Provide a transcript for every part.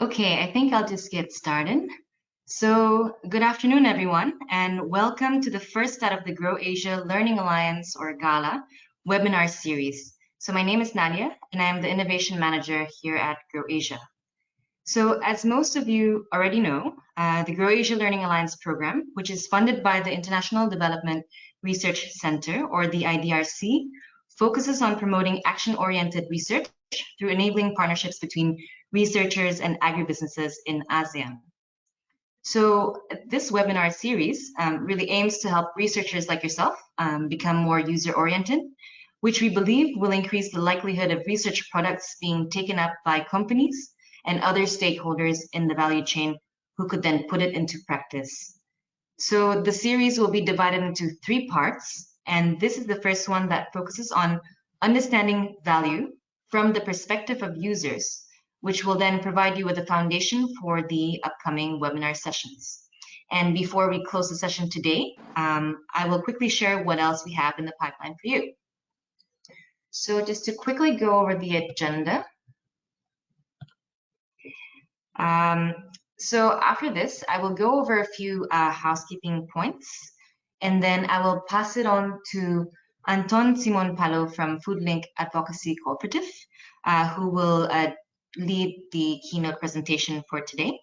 Okay, I think I'll just get started. So, good afternoon, everyone, and welcome to the first out of the Grow Asia Learning Alliance, or GALA, webinar series. So, my name is Nadia, and I am the Innovation Manager here at Grow Asia. So, as most of you already know, the Grow Asia Learning Alliance program, which is funded by the International Development Research Center, or the IDRC, focuses on promoting action-oriented research through enabling partnerships between researchers and agribusinesses in ASEAN. So this webinar series really aims to help researchers like yourself become more user-oriented, which we believe will increase the likelihood of research products being taken up by companies and other stakeholders in the value chain who could then put it into practice. So the series will be divided into 3 parts, and this is the first one that focuses on understanding value from the perspective of users, which will then provide you with a foundation for the upcoming webinar sessions. And before we close the session today, I will quickly share what else we have in the pipeline for you. So just to quickly go over the agenda. So after this, I will go over a few housekeeping points, and then I will pass it on to Anton Palo from Foodlink Advocacy Cooperative, who will lead the keynote presentation for today.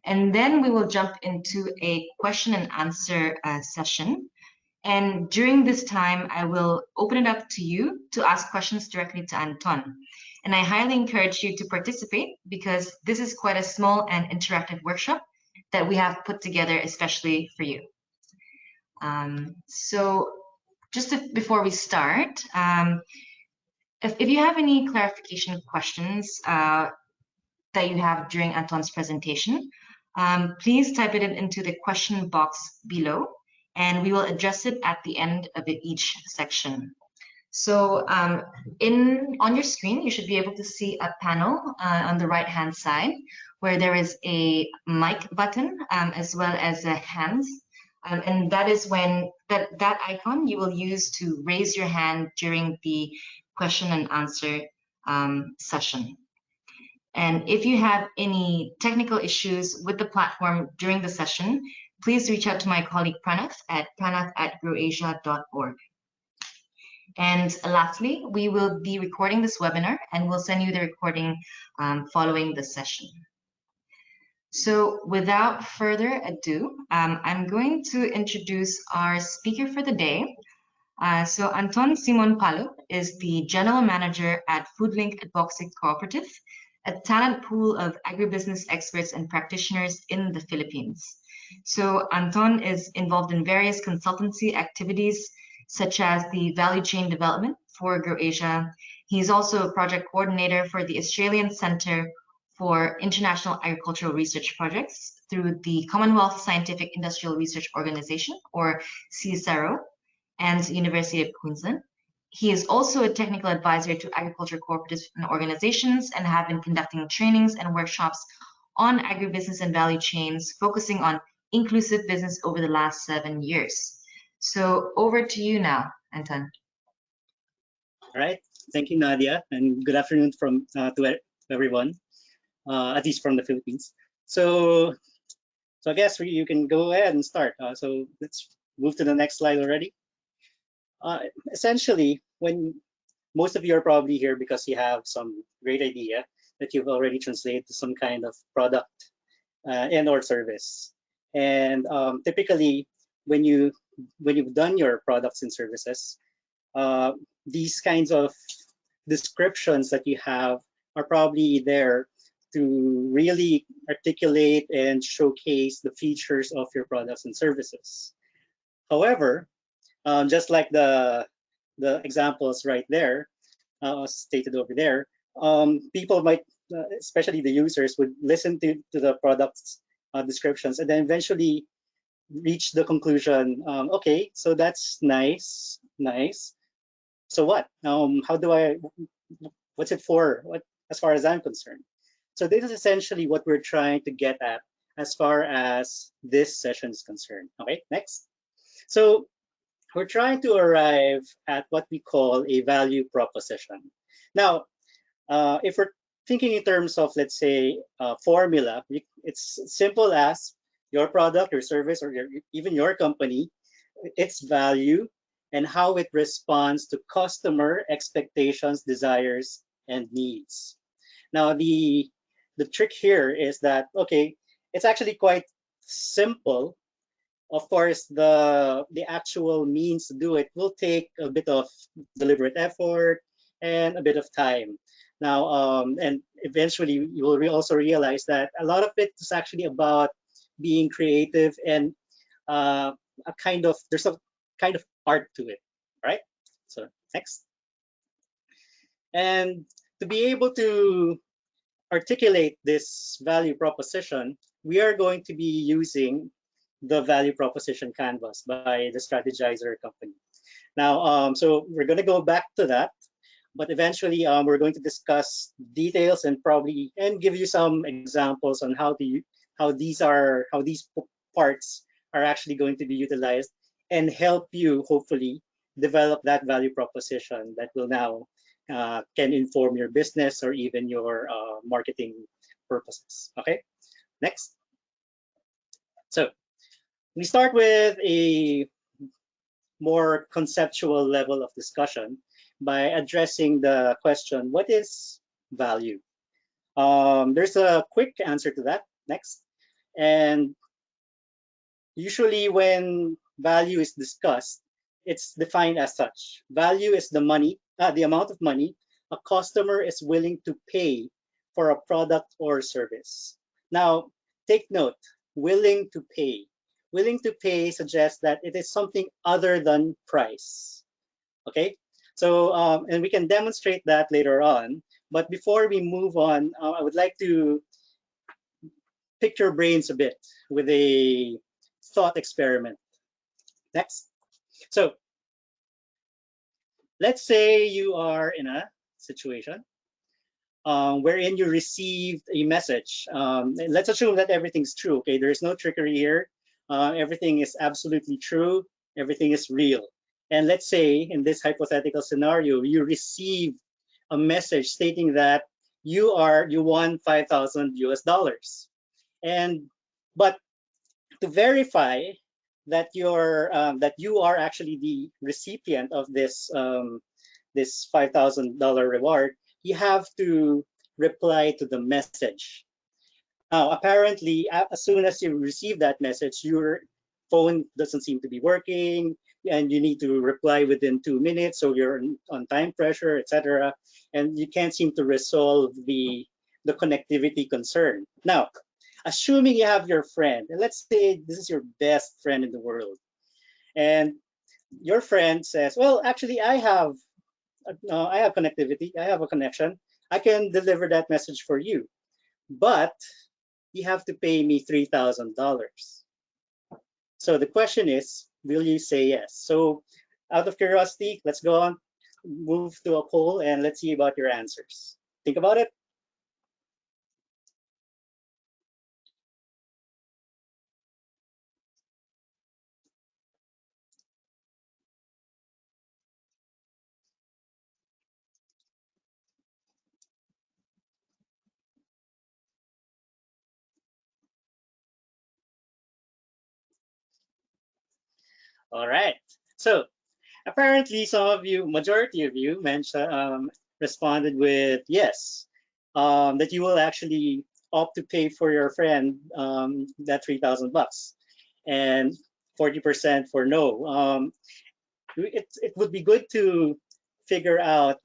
And then we will jump into a question and answer session. And during this time, I will open it up to you to ask questions directly to Anton. And I highly encourage you to participate because this is quite a small and interactive workshop that we have put together especially for you. So just before we start, if you have any clarification questions that you have during Anton's presentation, please type it into the question box below, and we will address it at the end of each section. So on your screen, you should be able to see a panel on the right-hand side where there is a mic button as well as a hands. And that is when that icon you will use to raise your hand during the question and answer session. And if you have any technical issues with the platform during the session, please reach out to my colleague Pranath at pranath@growasia.org. And lastly, we will be recording this webinar and we'll send you the recording following the session. So without further ado, I'm going to introduce our speaker for the day. So Anton Palo is the General Manager at Foodlink Advocacy Cooperative, a talent pool of agribusiness experts and practitioners in the Philippines. So Anton is involved in various consultancy activities, such as the value chain development for Grow Asia. He's also a project coordinator for the Australian Centre for International Agricultural Research Projects through the Commonwealth Scientific Industrial Research Organization, or CSIRO, and University of Queensland. He is also a technical advisor to agriculture cooperatives and organizations and have been conducting trainings and workshops on agribusiness and value chains, focusing on inclusive business over the last 7 years. So over to you now, Anton. All right, thank you, Nadia, and good afternoon to everyone, at least from the Philippines. So I guess you can go ahead and start. So let's move to the next slide already. Essentially, when most of you are probably here because you have some great idea that you've already translated to some kind of product and or service. And typically, when you've done your products and services, these kinds of descriptions that you have are probably there to really articulate and showcase the features of your products and services. However, just like the examples right there, stated over there, people might, especially the users, would listen to the products descriptions and then eventually reach the conclusion, okay, so that's nice. So what? How do what's it for? As far as I'm concerned. So this is essentially what we're trying to get at as far as this session is concerned. Okay, next. So we're trying to arrive at what we call a value proposition. Now, if we're thinking in terms of, let's say, formula, it's simple as your product, your service, or even your company, its value, and how it responds to customer expectations, desires, and needs. Now, the trick here is that, okay, it's actually quite simple. Of course, the actual means to do it will take a bit of deliberate effort and a bit of time. Now, and eventually you will also realize that a lot of it is actually about being creative and a kind of, there's a kind of art to it, right? So next. And to be able to articulate this value proposition, we are going to be using the value proposition canvas by the Strategizer company. Now, so we're going to go back to that, but eventually we're going to discuss details and probably and give you some examples on how these parts are actually going to be utilized and help you hopefully develop that value proposition that will now can inform your business or even your marketing purposes. Okay, next. So we start with a more conceptual level of discussion by addressing the question, what is value? There's a quick answer to that. Next. And usually when value is discussed, it's defined as such. Value is the amount of money a customer is willing to pay for a product or service. Now, take note, willing to pay. Willing to pay suggests that it is something other than price. Okay, so and we can demonstrate that later on. But before we move on, I would like to pick your brains a bit with a thought experiment. Next. So let's say you are in a situation wherein you received a message. Let's assume that everything's true. Okay, there's no trickery here. Everything is absolutely true. Everything is real. And let's say in this hypothetical scenario, you receive a message stating that you won 5,000 US dollars. And but to verify that you are actually the recipient of this $5,000 reward, you have to reply to the message. Now, apparently, as soon as you receive that message, your phone doesn't seem to be working, and you need to reply within 2 minutes, so you're on time pressure, etc. And you can't seem to resolve the connectivity concern. Now, assuming you have your friend, and let's say this is your best friend in the world, and your friend says, "Well, actually, I have connectivity, I have a connection, I can deliver that message for you, but you have to pay me $3,000." So the question is, will you say yes? So out of curiosity, let's go on, move to a poll, and let's see about your answers. Think about it. All right. So apparently, some of you, majority of you, mentioned responded with yes, that you will actually opt to pay for your friend that 3,000 bucks, and 40% for no. It would be good to figure out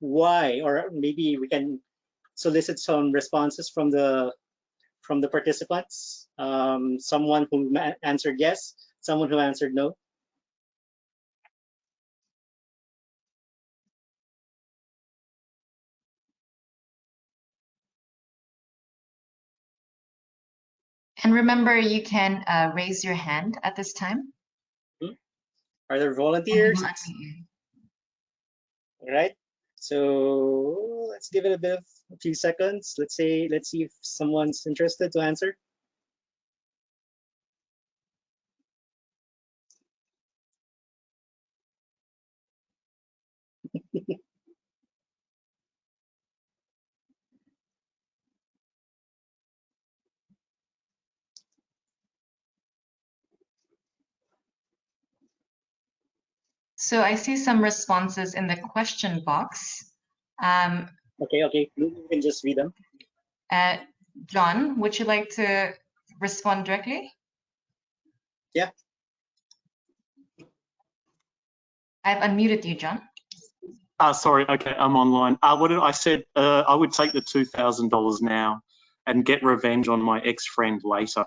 why, or maybe we can solicit some responses from the participants. Someone who answered yes, someone who answered no. And remember, you can raise your hand at this time. Are there And we volunteers? will unmute you. All right. So let's give it a few seconds. Let's see if someone's interested to answer. So I see some responses in the question box. Okay, you can just read them. John, would you like to respond directly? Yeah. I've unmuted you, John. Sorry, okay, I'm online. What did I said? I would take the $2,000 now and get revenge on my ex-friend later.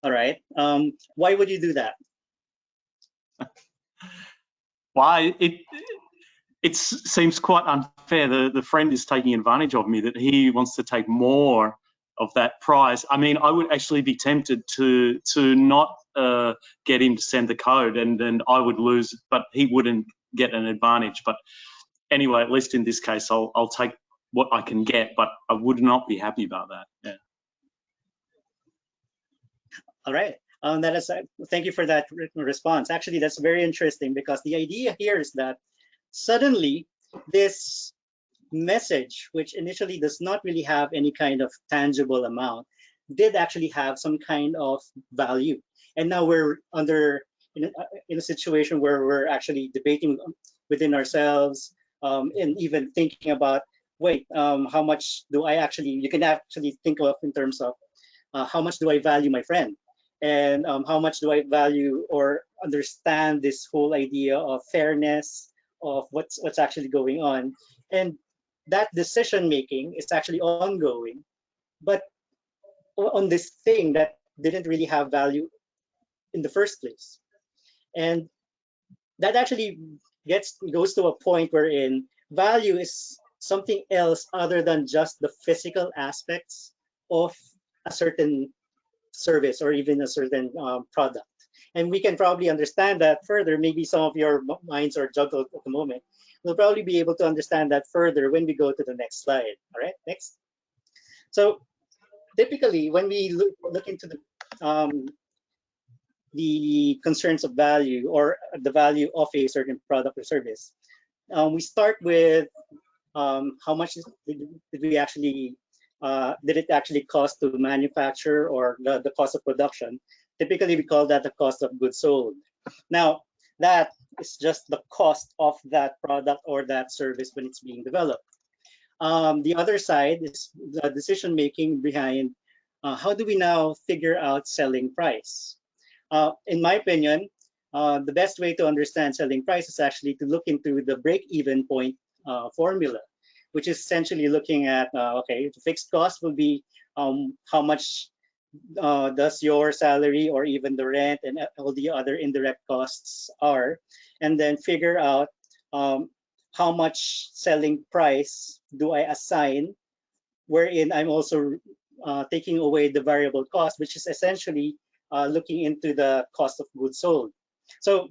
All right. Why would you do that? Why? It seems quite unfair. The friend is taking advantage of me, that he wants to take more of that prize. I mean, I would actually be tempted to not get him to send the code, and then I would lose, but he wouldn't get an advantage. But anyway, at least in this case, I'll take what I can get, but I would not be happy about that. Yeah. All right. That is, thank you for that response. Actually, that's very interesting, because the idea here is that suddenly this message, which initially does not really have any kind of tangible amount, did actually have some kind of value. And now we're in a situation where we're actually debating within ourselves, and even thinking about, wait, how much do I actually, you can actually think of in terms of how much do I value my friend? And how much do I value or understand this whole idea of fairness, of what's actually going on? And that decision making is actually ongoing, but on this thing that didn't really have value in the first place. And that actually goes to a point wherein value is something else other than just the physical aspects of a certain service or even a certain product. And we can probably understand that further. Maybe some of your minds are juggled at the moment. We'll probably be able to understand that further when we go to the next slide. All right, next. So typically, when we look into the concerns of value or the value of a certain product or service, we start with how much did we actually did it actually cost to manufacture, or the cost of production. Typically, we call that the cost of goods sold. Now, that is just the cost of that product or that service when it's being developed. The other side is the decision making behind how do we now figure out selling price. In my opinion, the best way to understand selling price is actually to look into the break-even point formula, which is essentially looking at, okay, the fixed cost will be how much does your salary or even the rent and all the other indirect costs are, and then figure out how much selling price do I assign, wherein I'm also taking away the variable cost, which is essentially looking into the cost of goods sold. So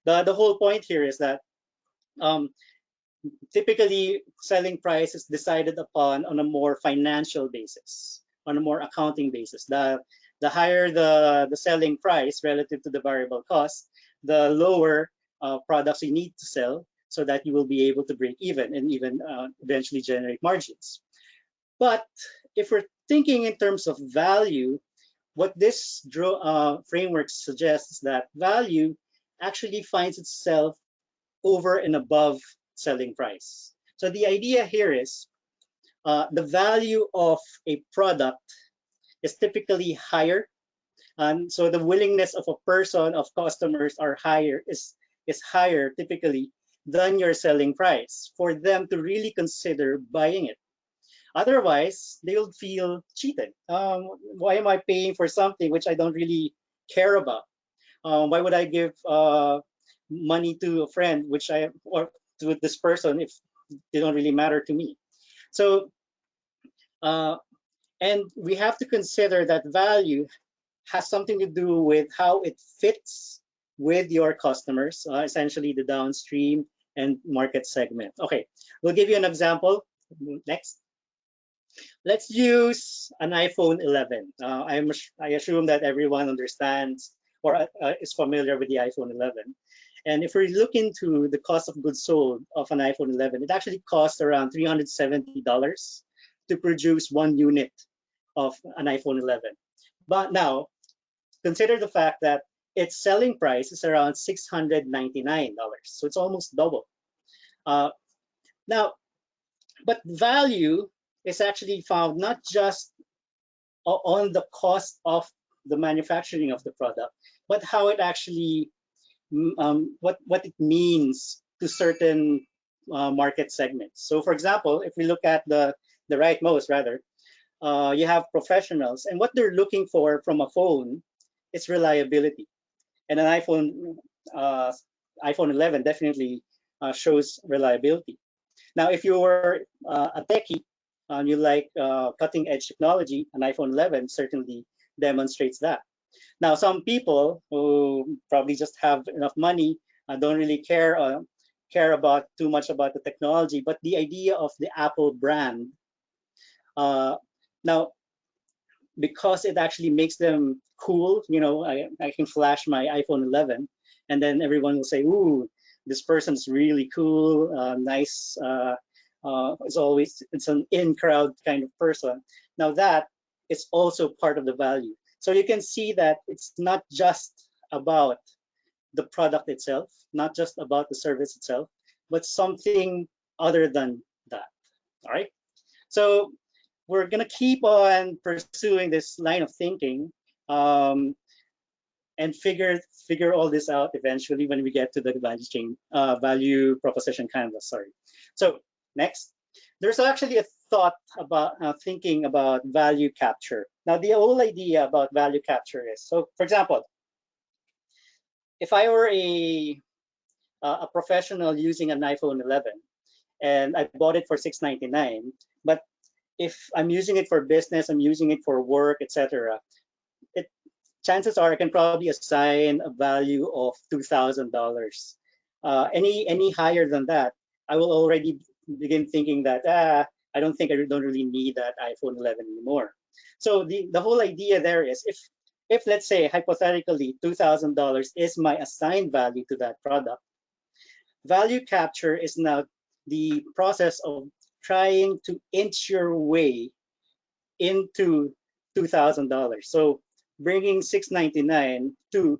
the whole point here is that typically selling price is decided upon on a more financial basis, on a more accounting basis. The higher the selling price relative to the variable cost, the lower products you need to sell so that you will be able to break even and even eventually generate margins. But if we're thinking in terms of value, what this framework suggests is that value actually finds itself over and above selling price. So the idea here is the value of a product is typically higher, and so the willingness of a person, of customers, are higher, is higher typically than your selling price for them to really consider buying it. Otherwise, they'll feel cheated. Why am I paying for something which I don't really care about? Why would I give money to a friend or to this person if they don't really matter to me? So, and we have to consider that value has something to do with how it fits with your customers, essentially the downstream and market segment. Okay, we'll give you an example. Next. Let's use an iPhone 11. I assume that everyone understands or is familiar with the iPhone 11. And if we look into the cost of goods sold of an iPhone 11, it actually costs around $370 to produce one unit of an iPhone 11. But now, consider the fact that its selling price is around $699. So it's almost double. Now, but value is actually found not just on the cost of the manufacturing of the product, but how it actually, what it means to certain market segments. So for example, if we look at the rightmost rather, you have professionals, and what they're looking for from a phone is reliability. And an iPhone 11 definitely shows reliability. Now, if you were a techie, you like cutting edge technology, an iPhone 11 certainly demonstrates that. Now, some people who probably just have enough money don't really care about too much about the technology, but the idea of the Apple brand. Now, because it actually makes them cool, you know, I can flash my iPhone 11, and then everyone will say, "Ooh, this person's really cool, nice." It's an in crowd kind of person. Now that is also part of the value. So you can see that it's not just about the product itself, not just about the service itself, but something other than that. All right. So we're gonna keep on pursuing this line of thinking and figure all this out eventually when we get to the value proposition canvas. Sorry. So next, there's actually a thought about thinking about value capture. Now, the whole idea about value capture is, so for example, if I were a professional using an iPhone 11 and I bought it for $699, but if I'm using it for business, I'm using it for work, etc., chances are I can probably assign a value of $2,000. Any higher than that, I will already begin thinking that I don't really need that iPhone 11 anymore. So the whole idea there is, if let's say hypothetically $2,000 is my assigned value to that product, value capture is now the process of trying to inch your way into $2,000. So bringing $699 to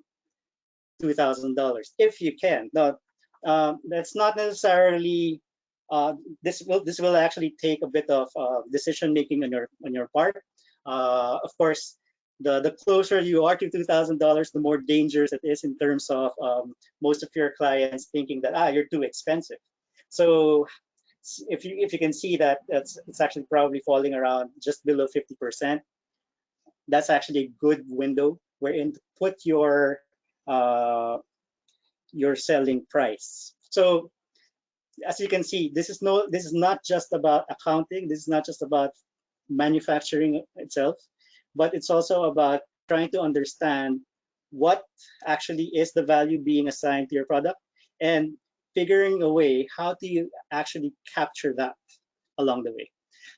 $2,000 if you can. Now, that's not necessarily. This will actually take a bit of decision making on your part. Of course, the closer you are to $2,000, the more dangerous it is in terms of most of your clients thinking that you're too expensive. So if you can see that it's actually probably falling around just below 50%. That's actually a good window wherein to put your selling price. So as you can see, this is not just about accounting. This is not just about manufacturing itself, but it's also about trying to understand what actually is the value being assigned to your product and figuring a way how do you actually capture that along the way.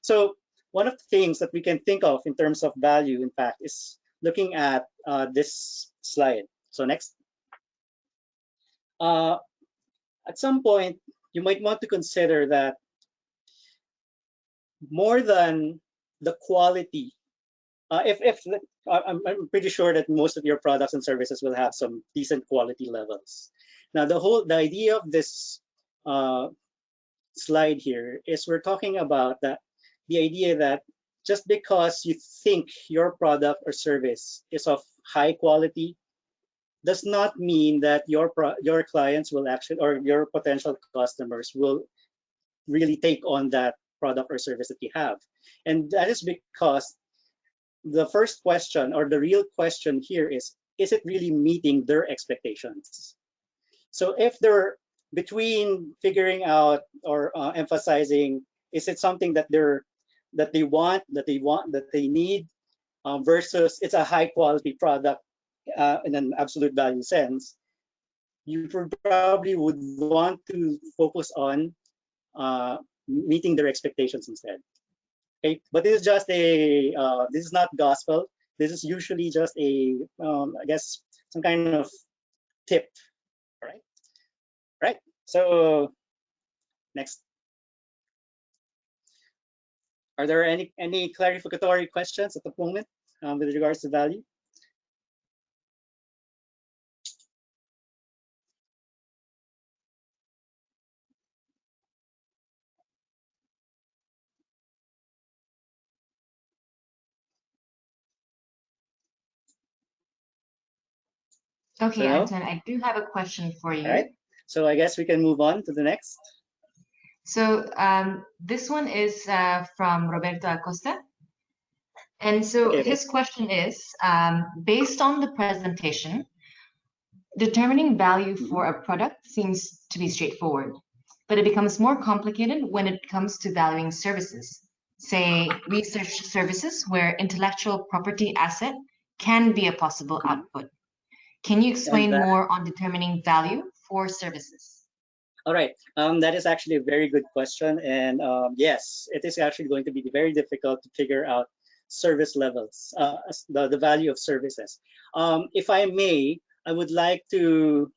So one of the things that we can think of in terms of value, in fact, is looking at this slide. So next. At some point, you might want to consider that more than the quality, I'm pretty sure that most of your products and services will have some decent quality levels. Now, the idea of this slide here is we're talking about the idea that just because you think your product or service is of high quality does not mean that your clients will actually, or your potential customers will really take on that product or service that you have. And that is because the first question, or the real question here, is it really meeting their expectations? So if they're between figuring out or emphasizing, is it something that they want, that they need, versus it's a high quality product in an absolute value sense, you probably would want to focus on meeting their expectations instead. Okay, but this is just this is not gospel. This is usually just I guess some kind of tip. All right, right. So next, are there any clarificatory questions at the moment with regards to value? Okay, So, no? Anton, I do have a question for you. All right. So I guess we can move on to the next. So this one is from Roberto Acosta. And so Okay. his question is, based on the presentation, determining value for a product seems to be straightforward, but it becomes more complicated when it comes to valuing services, say research services where intellectual property asset can be a possible output. Can you explain more on determining value for services? All right, that is actually a very good question. And yes, it is actually going to be very difficult to figure out service levels, the value of services. If I may, I would like to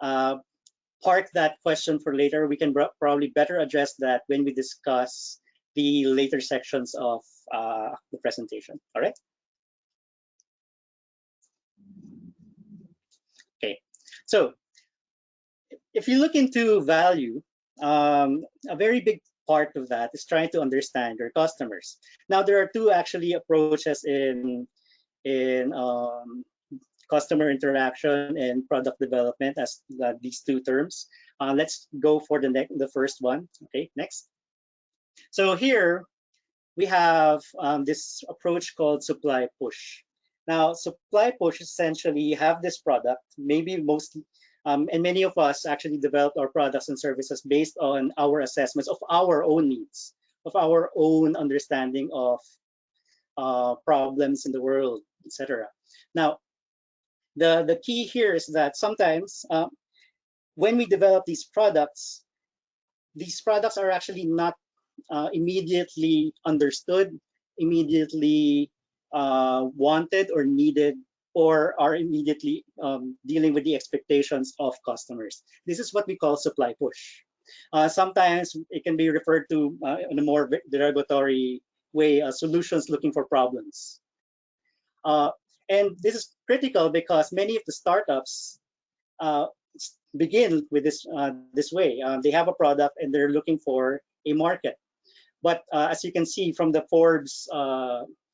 park that question for later. We can probably better address that when we discuss the later sections of the presentation. All right. Okay, so if you look into value, a very big part of that is trying to understand your customers. Now, there are two actually approaches in customer interaction and product development as these two terms. Let's go for the first one. Okay, next. So here we have this approach called supply push. Now, supply push essentially you have this product, maybe most, and many of us actually developed our products and services based on our assessments of our own needs, of our own understanding of problems in the world, etc. Now, the key here is that sometimes when we develop these products are actually not immediately understood, immediately wanted or needed, or are immediately dealing with the expectations of customers. This is what we call supply push. Sometimes it can be referred to in a more derogatory way as solutions looking for problems. And this is critical because many of the startups begin with this way. They have a product and they're looking for a market. But as you can see from the Forbes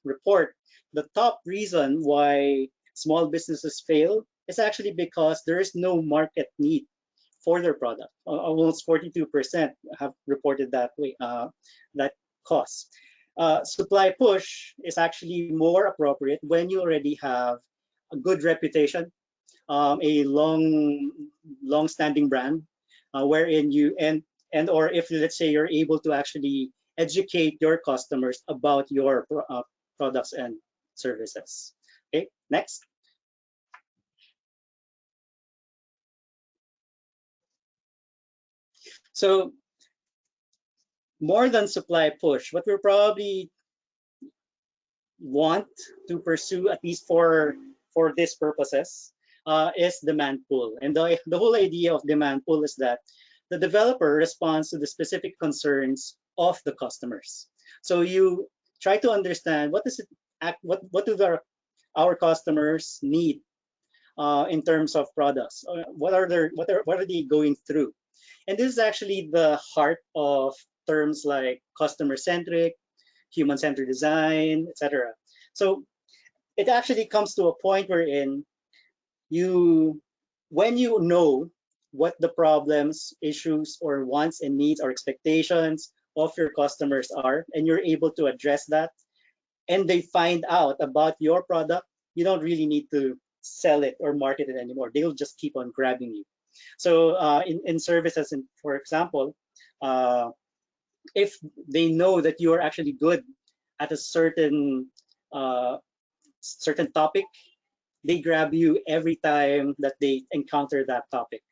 report, the top reason why small businesses fail is actually because there is no market need for their product. Almost 42% have reported that way, that cause. Supply push is actually more appropriate when you already have a good reputation, a long-standing brand, wherein you or if let's say you're able to actually educate your customers about your products and services. Okay, next. So more than supply push, what we probably want to pursue, at least for these purposes, is demand pull. And the whole idea of demand pull is that the developer responds to the specific concerns of the customers. So you try to understand what do our customers need in terms of products. What are they going through? And this is actually the heart of terms like customer-centric, human-centered design, etc. So it actually comes to a point wherein when you know what the problems, issues, or wants and needs or expectations of your customers are, and you're able to address that, and they find out about your product, you don't really need to sell it or market it anymore. They'll just keep on grabbing you. So in services, for example, if they know that you are actually good at a certain topic, they grab you every time that they encounter that topic,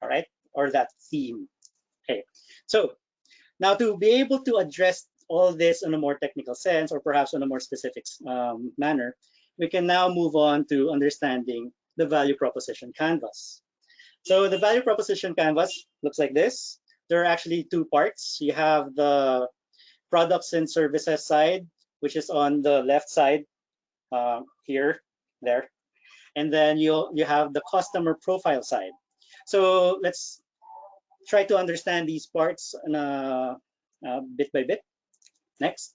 all right, or that theme. Okay, so now to be able to address all this in a more technical sense, or perhaps in a more specific manner, we can now move on to understanding the value proposition canvas. So the value proposition canvas looks like this. There are actually two parts. You have the products and services side, which is on the left side here, there. And then you have the customer profile side. So let's try to understand these parts bit by bit. Next.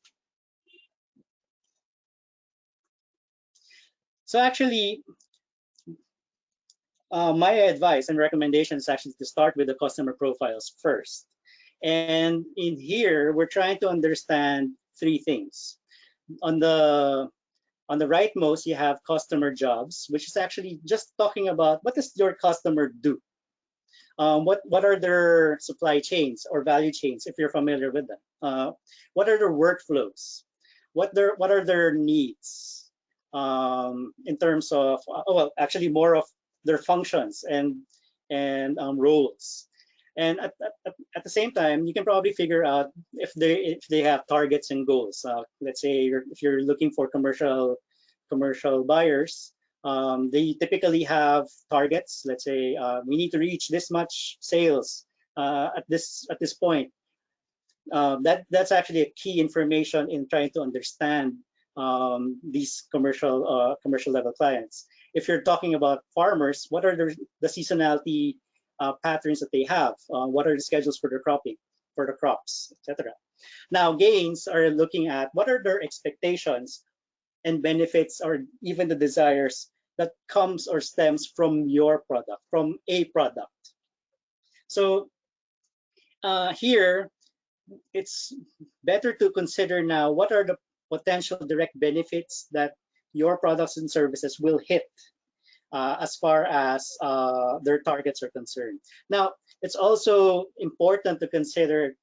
So actually, my advice and recommendation is actually to start with the customer profiles first. And in here, we're trying to understand three things. On the rightmost, you have customer jobs, which is actually just talking about what does your customer do? What are their supply chains or value chains, if you're familiar with them? What are their workflows? What are their needs in terms of well, actually more of their functions and roles. And at the same time, you can probably figure out if they have targets and goals. Let's say if you're looking for commercial buyers, they typically have targets. Let's say we need to reach this much sales at this point. That's actually a key information in trying to understand these commercial level clients. If you're talking about farmers, what are the seasonality patterns that they have? What are the schedules for the cropping, for the crops, etc. Now, gains are looking at what are their expectations and benefits, or even the desires that comes or stems from your product, from a product. So here, it's better to consider now what are the potential direct benefits that your products and services will hit as far as their targets are concerned. Now, it's also important to consider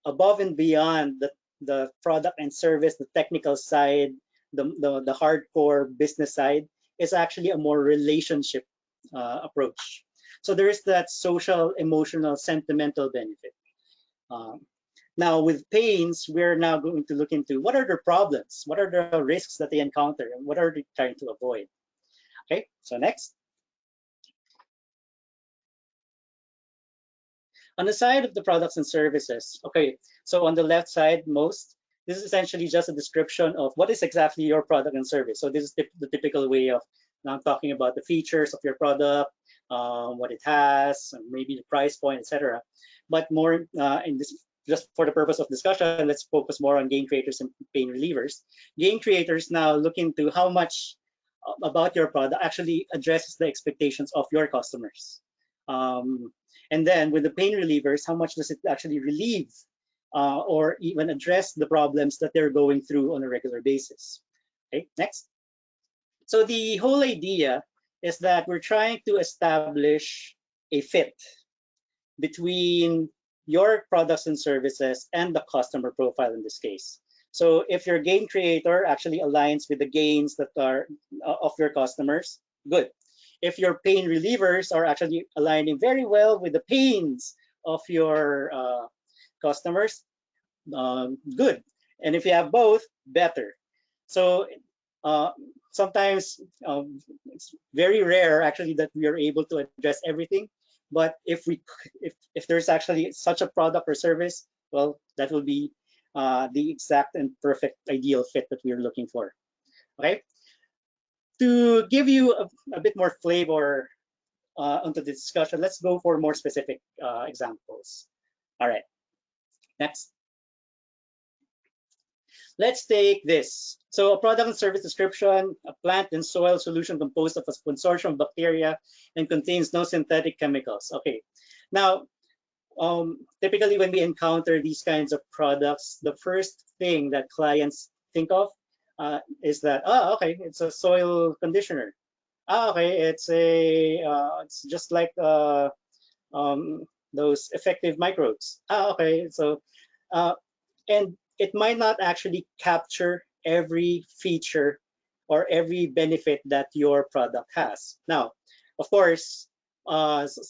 above and beyond the product and service, the technical side, the hardcore business side, is actually a more relationship approach. So there is that social, emotional, sentimental benefit. Now with pains, we're now going to look into what are their problems, what are the risks that they encounter, and what are they trying to avoid. Okay, so next. On the side of the products and services, okay, so on the left side most, this is essentially just a description of what is exactly your product and service. So this is the typical way of now talking about the features of your product, what it has, maybe the price point, etc. But more in this, just for the purpose of discussion, let's focus more on gain creators and pain relievers. Gain creators now look into how much about your product actually addresses the expectations of your customers. And then with the pain relievers, how much does it actually relieve or even address the problems that they're going through on a regular basis. Okay, next. So the whole idea is that we're trying to establish a fit between your products and services and the customer profile in this case. So if your gain creator actually aligns with the gains that are of your customers, good. If your pain relievers are actually aligning very well with the pains of your customers, good. And if you have both, better. So sometimes it's very rare actually that we are able to address everything. But if there's actually such a product or service, well, that will be the exact and perfect ideal fit that we're looking for. Okay. To give you a bit more flavor onto the discussion, let's go for more specific examples. All right. Next. Let's take this. So a product and service description, a plant and soil solution composed of a consortium of bacteria and contains no synthetic chemicals. Okay. Now, typically when we encounter these kinds of products, the first thing that clients think of is that, oh, okay, it's a soil conditioner. Ah, okay, it's just like those effective microbes. Ah, okay, so and it might not actually capture every feature or every benefit that your product has. Now, of course,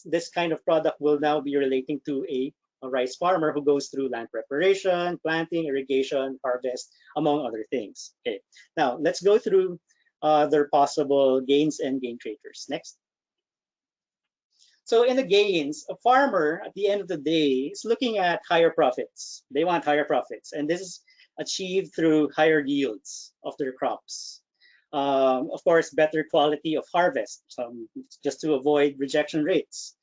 this kind of product will now be relating to a rice farmer who goes through land preparation, planting, irrigation, harvest, among other things. Okay, now let's go through their possible gains and gain creators. Next. So in the gains, a farmer at the end of the day is looking at higher profits. They want higher profits, and this is achieved through higher yields of their crops. Of course, better quality of harvest, just to avoid rejection rates.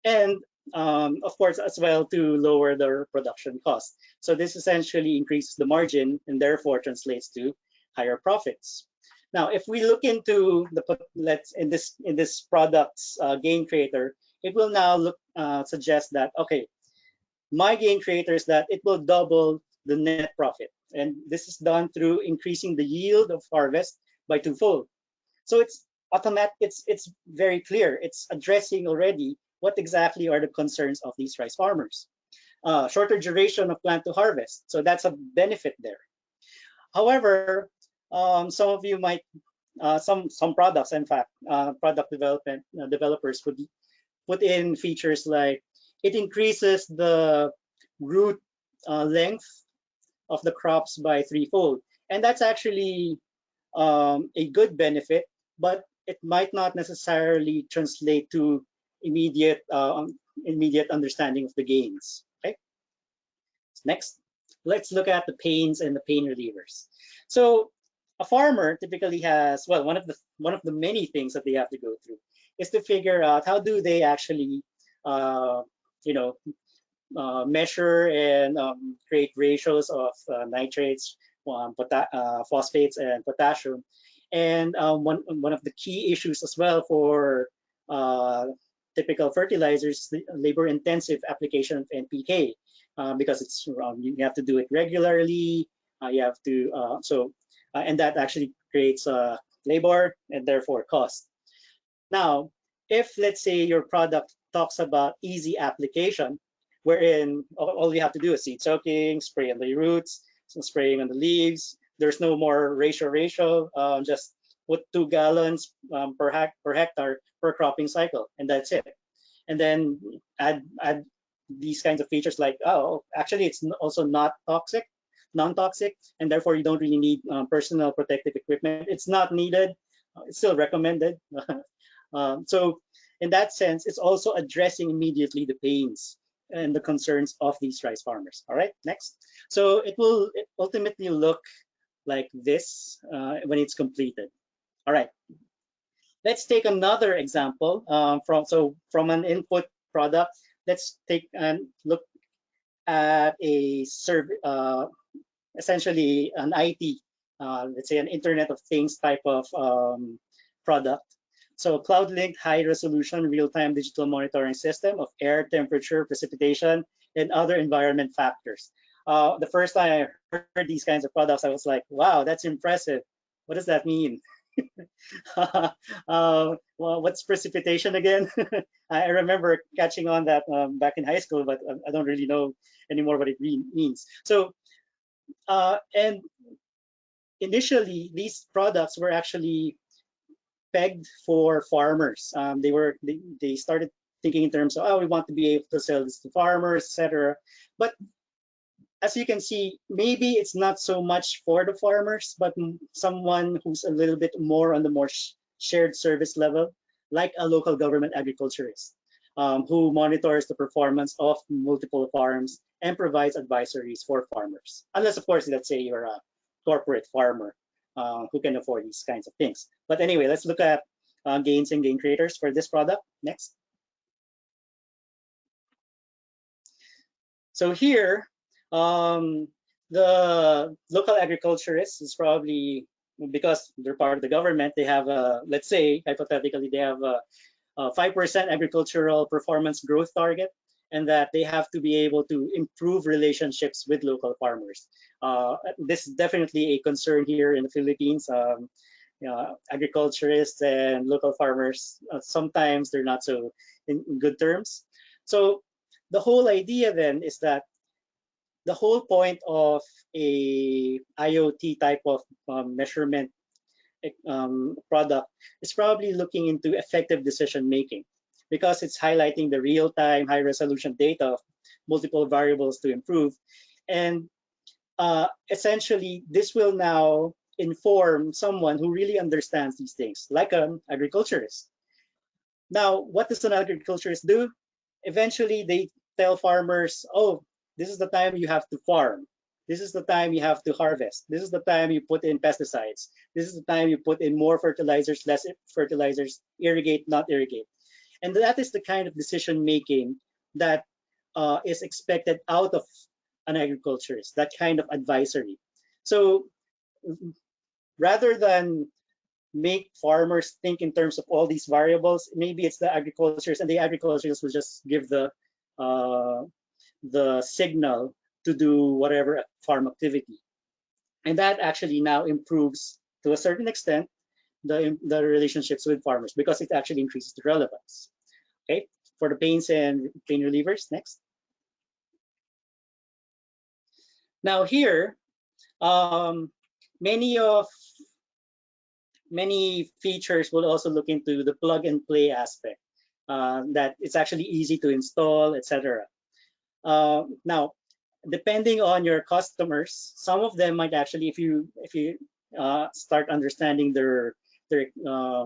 And of course, as well, to lower their production cost. So this essentially increases the margin and therefore translates to higher profits. Now, if we look into the in this product's gain creator, it will now suggest that, okay, my gain creator is that it will double the net profit, and this is done through increasing the yield of harvest by twofold. So it's automatic. It's very clear. It's addressing already what exactly are the concerns of these rice farmers. Shorter duration of plant to harvest, so that's a benefit there. However, some of you might some products, in fact, product development developers would put in features like it increases the root length of the crops by threefold, and that's actually a good benefit, but it might not necessarily translate to immediate understanding of the gains. Okay. Next, let's look at the pains and the pain relievers. So a farmer typically has, well, one of the many things that they have to go through is to figure out how do they actually measure and create ratios of nitrates, phosphates, and potassium. And one of the key issues as well for typical fertilizers, the labor-intensive application of NPK, because it's you have to do it regularly. You have to and that actually creates labor and therefore cost. Now, if let's say your product talks about easy application, wherein all you have to do is seed soaking, spray on the roots, some spraying on the leaves. There's no more ratio. Just put 2 gallons per hectare per cropping cycle, and that's it. And then add these kinds of features like, oh, actually it's also not toxic, non-toxic, and therefore you don't really need personal protective equipment. It's not needed. It's still recommended. So in that sense, it's also addressing immediately the pains and the concerns of these rice farmers. All right, next. So it will ultimately look like this when it's completed. All right, let's take another example from an input product. Let's take and look at a essentially an IT, let's say an Internet of Things type of product. So cloud-linked high-resolution real-time digital monitoring system of air temperature, precipitation, and other environment factors. The first time I heard these kinds of products, I was like, wow, that's impressive. What does that mean? Well, what's precipitation again? I remember catching on that back in high school, but I don't really know anymore what it means. So, and initially, these products were actually pegged for farmers. They started thinking in terms of, oh, we want to be able to sell this to farmers, etc. But as you can see, maybe it's not so much for the farmers, but someone who's a little bit more on the more shared service level, like a local government agriculturist who monitors the performance of multiple farms and provides advisories for farmers. Unless, of course, let's say you're a corporate farmer who can afford these kinds of things. But anyway, let's look at gains and gain creators for this product. Next. So here, the local agriculturists is probably, because they're part of the government, they have a, let's say, hypothetically, they have a 5% agricultural performance growth target, and that they have to be able to improve relationships with local farmers. This is definitely a concern here in the Philippines. Agriculturists and local farmers, sometimes they're not so in good terms. So the whole idea then is that the whole point of a IoT type of measurement product is probably looking into effective decision making, because it's highlighting the real-time high-resolution data of multiple variables to improve. And essentially, this will now inform someone who really understands these things, like an agriculturist. Now, what does an agriculturist do? Eventually, they tell farmers, oh, this is the time you have to farm. This is the time you have to harvest. This is the time you put in pesticides. This is the time you put in more fertilizers, less fertilizers, irrigate, not irrigate. And that is the kind of decision making that is expected out of an agriculturist, that kind of advisory. So rather than make farmers think in terms of all these variables. Maybe it's the agriculturists, and the agriculturists will just give the signal to do whatever farm activity. And that actually now improves, to a certain extent, the relationships with farmers, because it actually increases the relevance. Okay, for the pains and pain relievers, next. Now here, many features will also look into the plug and play aspect, that it's actually easy to install, etc. Now, depending on your customers, some of them might actually, if you start understanding their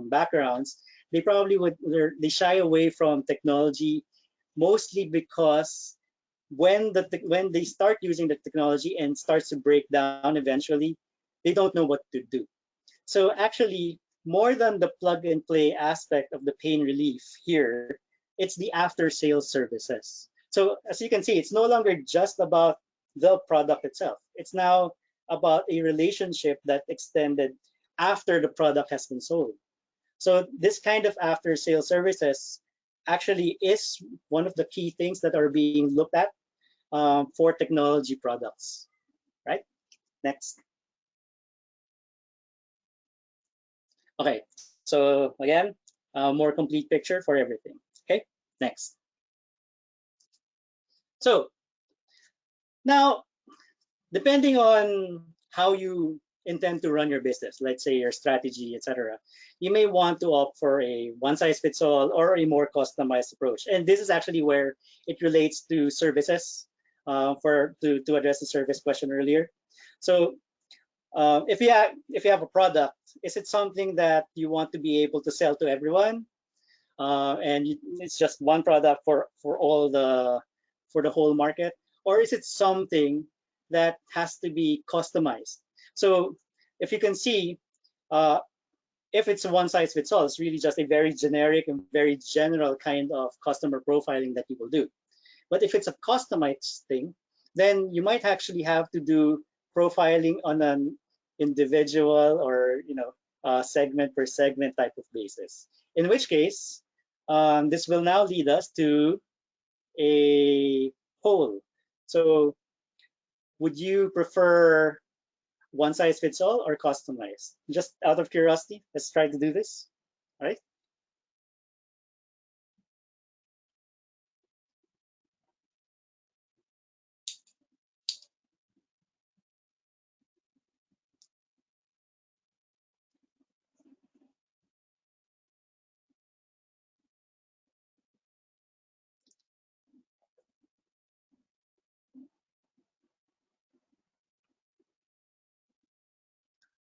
backgrounds, they probably they shy away from technology, mostly because when they start using the technology and starts to break down eventually, they don't know what to do. So actually, more than the plug and play aspect of the pain relief here, it's the after sales services. So as you can see, it's no longer just about the product itself. It's now about a relationship that extended after the product has been sold. So this kind of after sales services actually is one of the key things that are being looked at for technology products, right? Next. Okay, so again, more complete picture for everything. Okay, next. So now, depending on how you intend to run your business, let's say your strategy, etc., you may want to opt for a one-size-fits-all or a more customized approach. And this is actually where it relates to services, to address the service question earlier. So if you have a product, is it something that you want to be able to sell to everyone, and it's just one product for the whole market, or is it something that has to be customized? So if you can see, if it's a one size fits all, it's really just a very generic and very general kind of customer profiling that you will do. But if it's a customized thing, then you might actually have to do profiling on an individual or segment per segment type of basis. In which case, this will now lead us to a poll. So would you prefer one size fits all or customized? Just out of curiosity, let's try to do this. All right.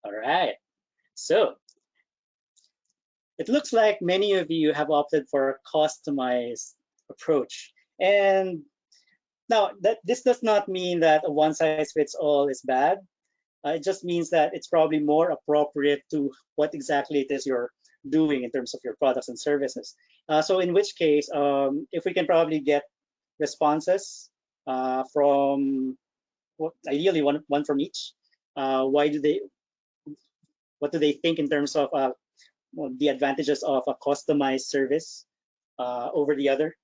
All right. So it looks like many of you have opted for a customized approach. And now, this does not mean that a one size fits all is bad. It just means that it's probably more appropriate to what exactly it is you're doing in terms of your products and services. So in which case, if we can probably get responses from, ideally one from each, what do they think in terms of the advantages of a customized service over the other,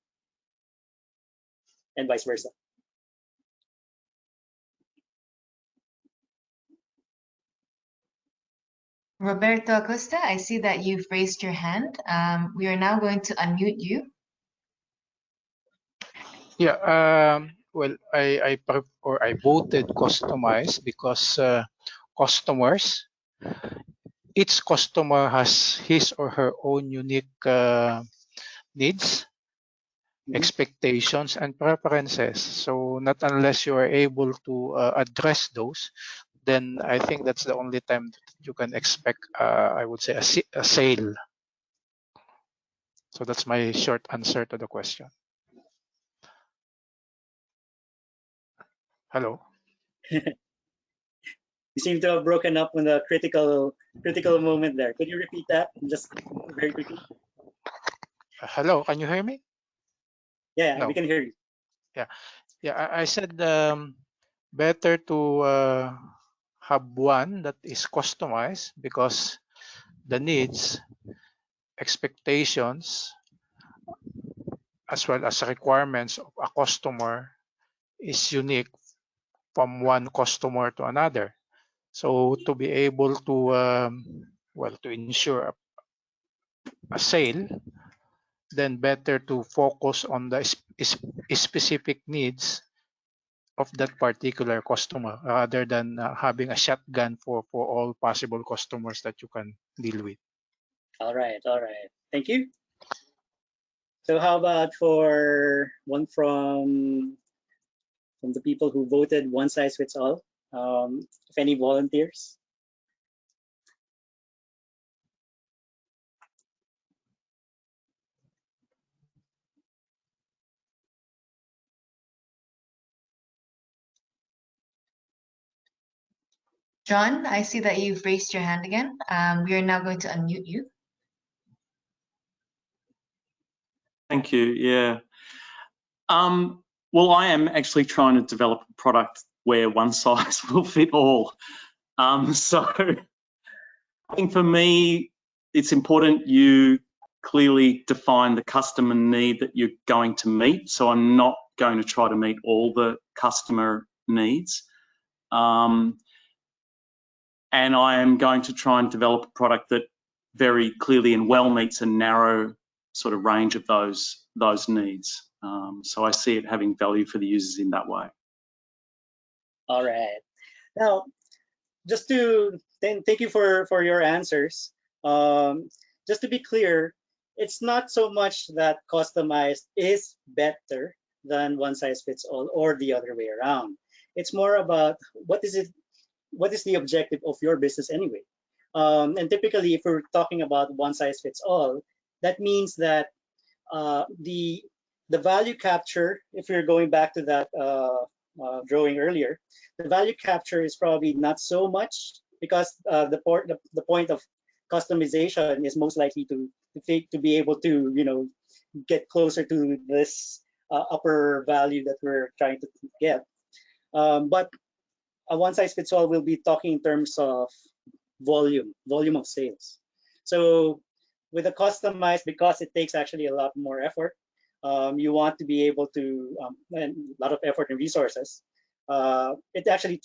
and vice versa. Roberto Acosta, I see that you've raised your hand. We are now going to unmute you. Yeah, well, I voted customized because customers, each customer has his or her own unique needs, expectations, and preferences. So not unless you are able to address those, then I think that's the only time that you can expect, I would say, a sale. So that's my short answer to the question. Hello. You seem to have broken up in the critical moment there. Could you repeat that just very quickly? Hello, can you hear me? Yeah, No. we can hear you. Yeah. I said better to have one that is customized because the needs, expectations, as well as requirements of a customer is unique from one customer to another. So to be able to to ensure a sale, then better to focus on the specific needs of that particular customer rather than having a shotgun for all possible customers that you can deal with. All right, thank you. So how about for one from the people who voted one size fits all? If any volunteers? John, I see that you've raised your hand again. We are now going to unmute you. Thank you. Yeah. Well, I am actually trying to develop a product where one size will fit all. So I think for me, it's important you clearly define the customer need that you're going to meet. So I'm not going to try to meet all the customer needs. And I am going to try and develop a product that very clearly and well meets a narrow sort of range of those needs. So I see it having value for the users in that way. All right. Now, just to thank you for your answers. Just to be clear, it's not so much that customized is better than one size fits all or the other way around. It's more about what is the objective of your business anyway. And typically, if we're talking about one size fits all, that means that the value capture, if you're going back to that drawing earlier, the value capture is probably not so much because the point of customization is most likely to be able to get closer to this upper value that we're trying to get. But a one size fits all will be talking in terms of volume of sales. So with a customized, because it takes actually a lot more effort, you want to be able to, and a lot of effort and resources, it actually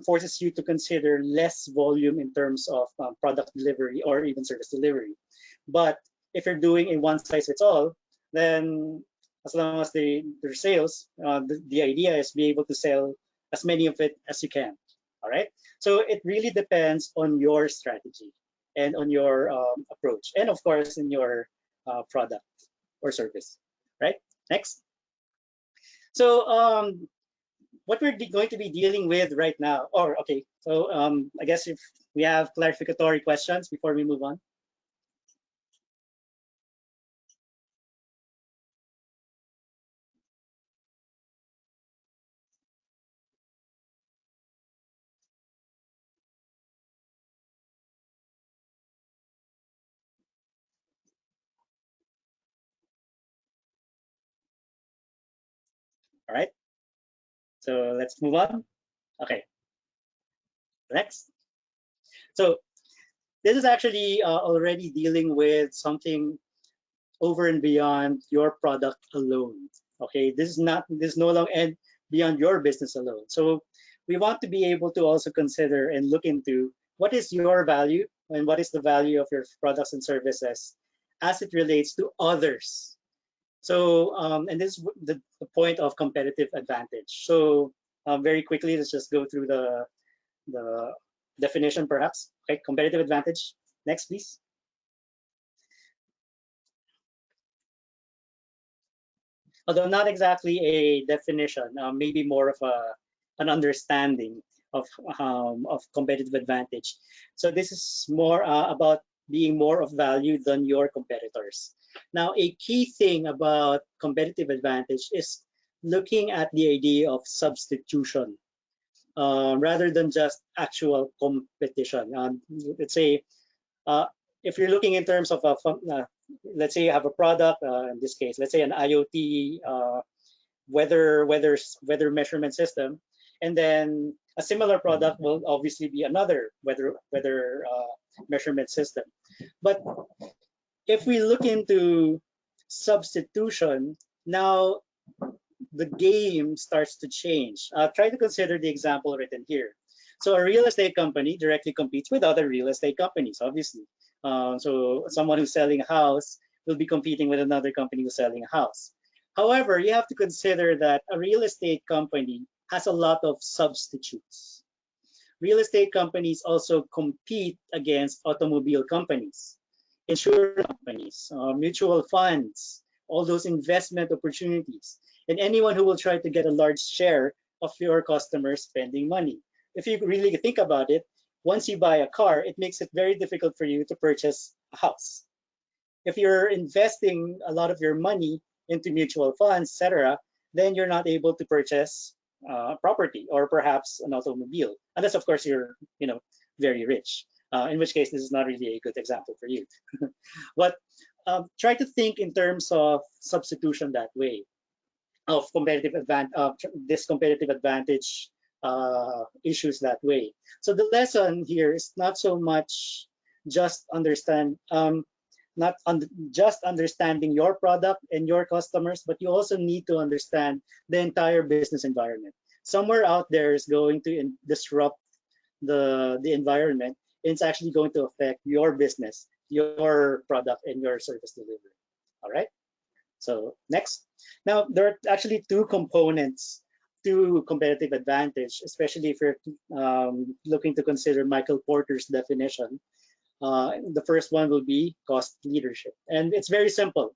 forces you to consider less volume in terms of product delivery or even service delivery. But if you're doing a one size fits all, then as long as there's sales, the idea is to be able to sell as many of it as you can. All right. So it really depends on your strategy and on your approach, and of course in your product or service. Right. Next. So what we're going to be dealing with right now, okay. So I guess if we have clarificatory questions before we move on. All right, so let's move on. Okay, next. So this is actually already dealing with something over and beyond your product alone. Okay, this is no longer and beyond your business alone. So we want to be able to also consider and look into what is your value and what is the value of your products and services as it relates to others. So, and this is the point of competitive advantage. So very quickly, let's just go through the definition perhaps. Okay, competitive advantage. Next, please. Although not exactly a definition, maybe more of an understanding of competitive advantage. So this is more about being more of value than your competitors. Now, a key thing about competitive advantage is looking at the idea of substitution rather than just actual competition. Let's say if you're looking in terms of let's say you have a product, in this case, let's say an IoT weather measurement system, And then a similar product will obviously be another weather measurement system. But if we look into substitution, now the game starts to change. Try to consider the example written here. So a real estate company directly competes with other real estate companies, obviously. So someone who's selling a house will be competing with another company who's selling a house. However, you have to consider that a real estate company has a lot of substitutes. Real estate companies also compete against automobile companies, insurance companies, mutual funds, all those investment opportunities, and anyone who will try to get a large share of your customers spending money. If you really think about it, once you buy a car, it makes it very difficult for you to purchase a house. If you're investing a lot of your money into mutual funds, etc., then you're not able to purchase property or perhaps an automobile, unless of course you're, very rich. In which case, this is not really a good example for you. But try to think in terms of substitution that way, of this competitive advantage issues that way. So the lesson here is not so much just just understanding your product and your customers, but you also need to understand the entire business environment. Somewhere out there is going to disrupt the environment, and it's actually going to affect your business, your product, and your service delivery. All right. So next. Now, there are actually two components to competitive advantage, especially if you're looking to consider Michael Porter's definition. The first one will be cost leadership. And it's very simple.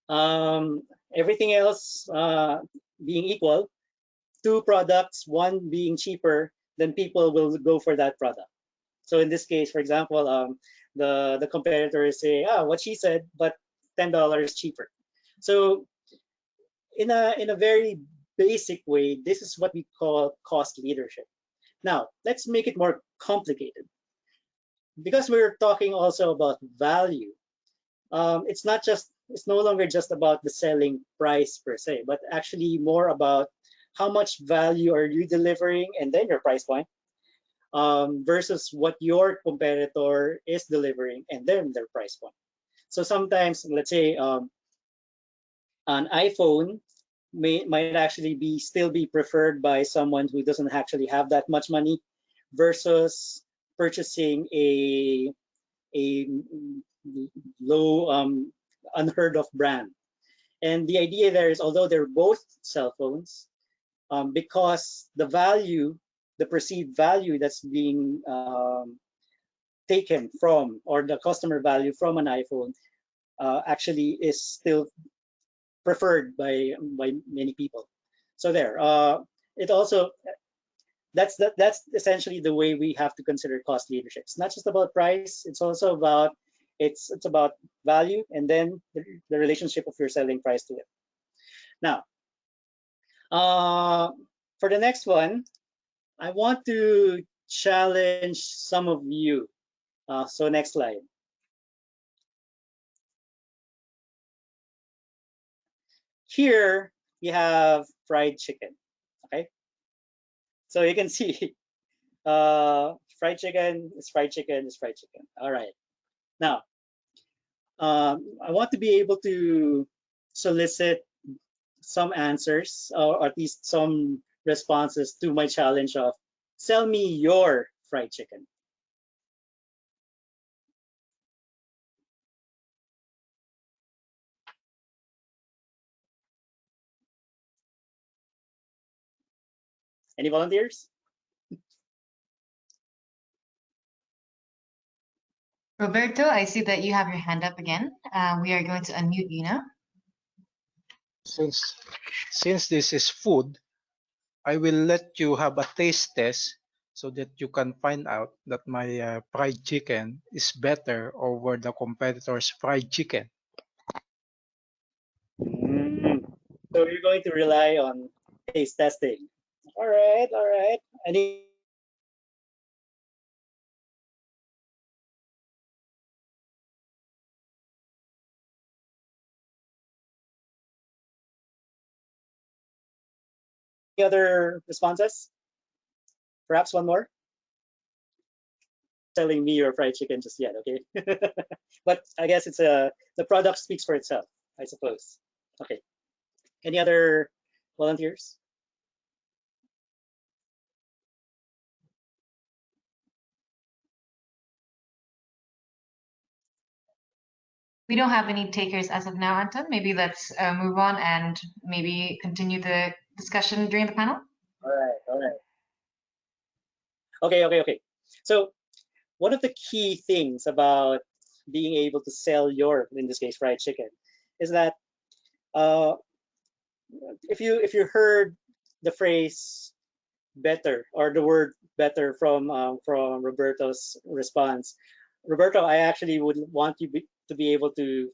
Everything else being equal, two products, one being cheaper, then people will go for that product. So in this case, for example, the competitors say, what she said, but $10 cheaper. So in a very basic way, this is what we call cost leadership. Now, let's make it more complicated. Because we're talking also about value, it's no longer just about the selling price per se, but actually more about how much value are you delivering and then your price point versus what your competitor is delivering and then their price point. So sometimes, let's say an iPhone might actually still be preferred by someone who doesn't actually have that much money versus purchasing a low unheard of brand. And the idea there is, although they're both cell phones, because the perceived value that's being taken from, or the customer value from an iPhone actually is still preferred by many people. So there, it also that's essentially the way we have to consider cost leadership. It's not just about price; it's also about it's about value, and then the relationship of your selling price to it. Now, for the next one, I want to challenge some of you. So next slide. Here we have fried chicken. Okay, so you can see fried chicken is fried chicken is fried chicken. All right. Now, I want to be able to solicit some answers, or at least some responses to my challenge of sell me your fried chicken. Any volunteers? Roberto, I see that you have your hand up again. We are going to unmute you now. Since this is food, I will let you have a taste test so that you can find out that my fried chicken is better over the competitor's fried chicken. So you're going to rely on taste testing. All right, all right. Any other responses? Perhaps one more? Telling me your fried chicken just yet, okay? But I guess it's the product speaks for itself, I suppose. Okay. Any other volunteers? We don't have any takers as of now, Anton. Maybe let's move on and maybe continue the discussion during the panel. All right, all right. Okay. So one of the key things about being able to sell your, in this case, fried chicken, is that if you heard the phrase better or the word better from Roberto's response, Roberto, I actually would want you to be able to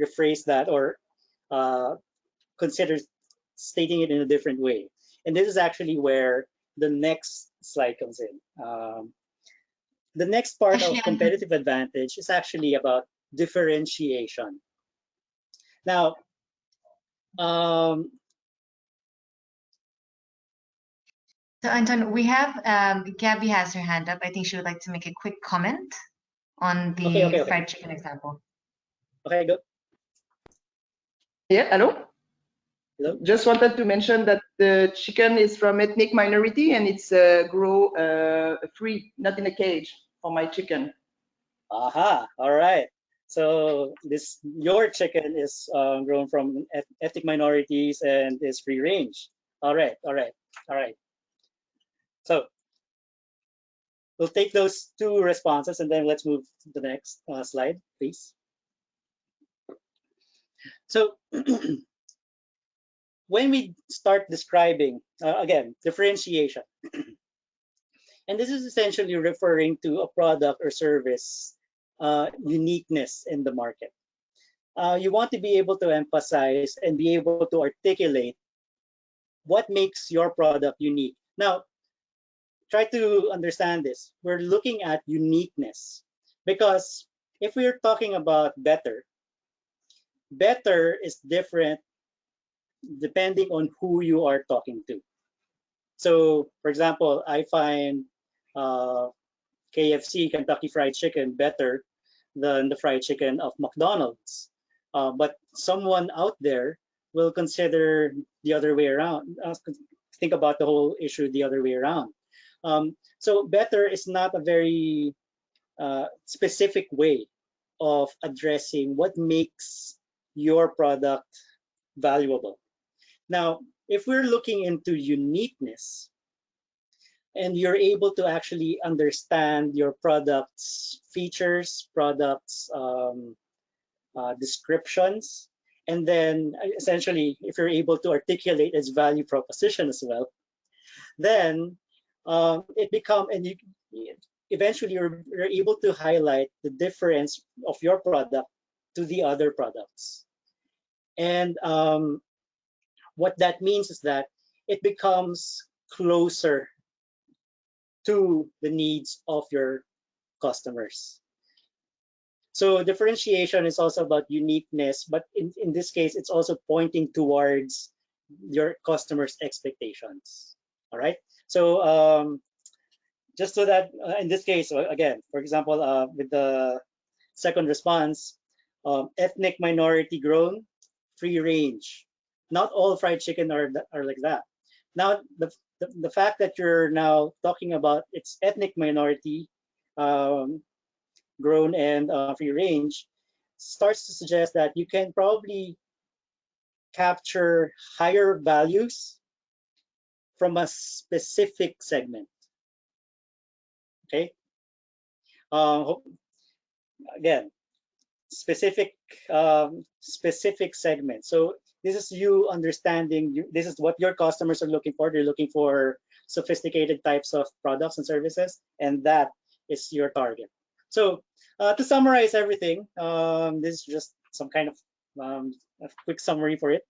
rephrase that or consider stating it in a different way. And this is actually where the next slide comes in. The next part of competitive advantage is actually about differentiation. Now, so Anton, we have Gabby has her hand up. I think she would like to make a quick comment on the okay. fried chicken example. Okay, go. Yeah, hello? Hello? Just wanted to mention that the chicken is from ethnic minority and it's grow free, not in a cage for my chicken. Aha, all right. So your chicken is grown from ethnic minorities and is free range. All right. So we'll take those two responses and then let's move to the next slide, please. So when we start describing, again, differentiation, and this is essentially referring to a product or service uniqueness in the market. You want to be able to emphasize and be able to articulate what makes your product unique. Now, try to understand this. We're looking at uniqueness because if we're talking about better is different depending on who you are talking to. So, for example, I find KFC, Kentucky Fried Chicken, better than the fried chicken of McDonald's. But someone out there will consider the other way around, think about the whole issue the other way around. So better is not a very specific way of addressing what makes your product valuable. Now, if we're looking into uniqueness and you're able to actually understand your product's features, product's descriptions, and then essentially if you're able to articulate its value proposition as well, then eventually you're able to highlight the difference of your product to the other products. And what that means is that it becomes closer to the needs of your customers. So differentiation is also about uniqueness, but in this case, it's also pointing towards your customers' expectations. All right. So just so that in this case, again, for example, with the second response, ethnic minority grown, free range. Not all fried chicken are like that. Now, the fact that you're now talking about its ethnic minority grown and free range starts to suggest that you can probably capture higher values from a specific segment. Okay. Again, specific segment. So this is you understanding. This is what your customers are looking for. They're looking for sophisticated types of products and services, and that is your target. So to summarize everything, this is just some kind of a quick summary for it.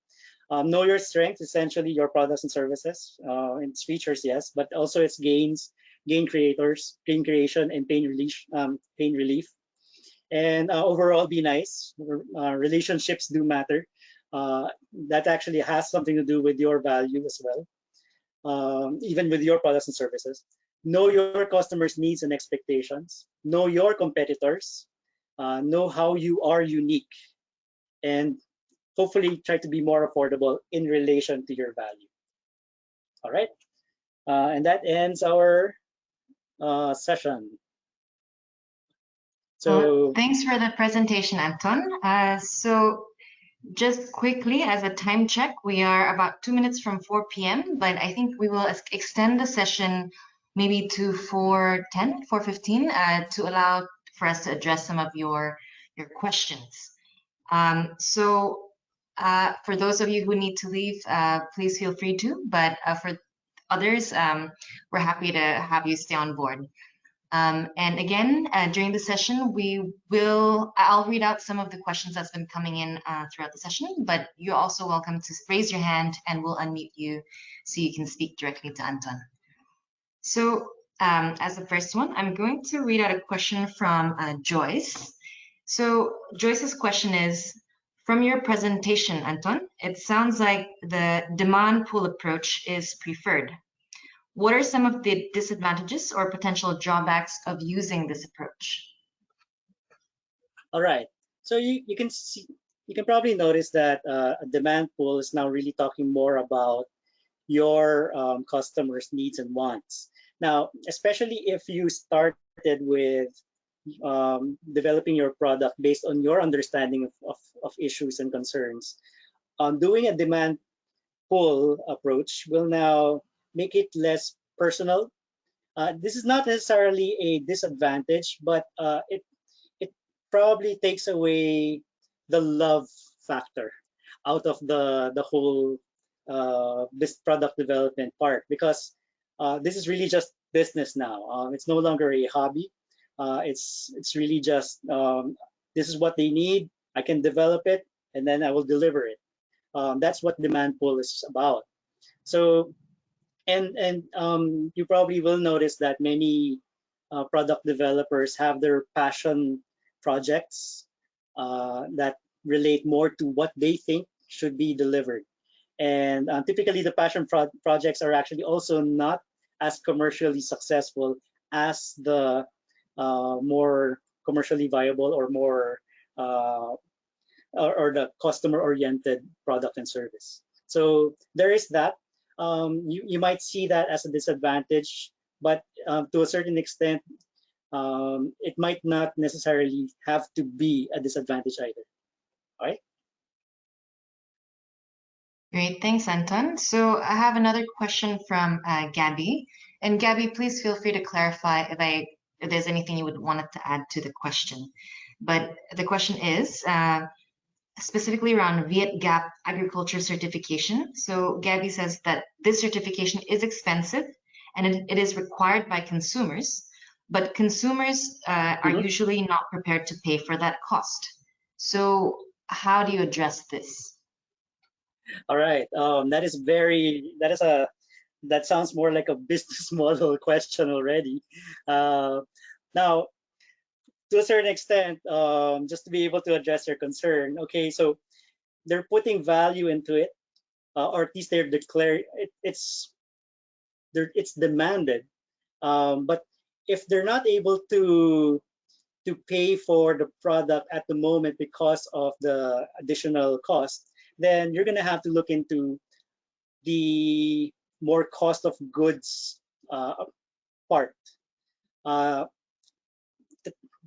Know your strengths, essentially your products and services, its features, yes, but also its gains, gain creation, and pain relief. And overall, be nice. Relationships do matter. That actually has something to do with your value as well. even with your products and services. Know your customers' needs and expectations. Know your competitors. Know how you are unique, and hopefully try to be more affordable in relation to your value. All right, and that ends our session. So thanks for the presentation, Anton. So just quickly, as a time check, we are about 2 minutes from 4 p.m., but I think we will extend the session maybe to 4:10, 4:15 to allow for us to address some of your questions. So for those of you who need to leave, please feel free to, but for others, we're happy to have you stay on board. And again, during the session, I'll read out some of the questions that's been coming in throughout the session, but you're also welcome to raise your hand and we'll unmute you so you can speak directly to Anton. So as the first one, I'm going to read out a question from Joyce. So Joyce's question is, from your presentation, Anton, it sounds like the demand pool approach is preferred. What are some of the disadvantages or potential drawbacks of using this approach? all right, so you can probably notice that a demand pool is now really talking more about your customers' needs and wants. Now, especially if you started with developing your product based on your understanding of issues and concerns, doing a demand pull approach will now make it less personal. This is not necessarily a disadvantage, but it probably takes away the love factor out of the whole this product development part, because this is really just business now. It's no longer a hobby. It's really just this is what they need. I can develop it and then I will deliver it. That's what demand pull is about. So, and you probably will notice that many product developers have their passion projects that relate more to what they think should be delivered. And typically the passion projects are actually also not as commercially successful as the more commercially viable or more or the customer-oriented product and service. So there is that. You might see that as a disadvantage, but to a certain extent, it might not necessarily have to be a disadvantage either. All right. Great, thanks, Anton. So I have another question from Gabby. And Gabby, please feel free to clarify if there's anything you would want to add to the question. But the question is specifically around Viet Gap agriculture certification. So Gabby says that this certification is expensive and it is required by consumers, but consumers are usually not prepared to pay for that cost. So how do you address this? All right, that sounds more like a business model question already. Now, to a certain extent, just to be able to address your concern, okay, so they're putting value into it, or at least they're declaring it's demanded, but if they're not able to pay for the product at the moment because of the additional cost, then you're going to have to look into the more cost of goods part.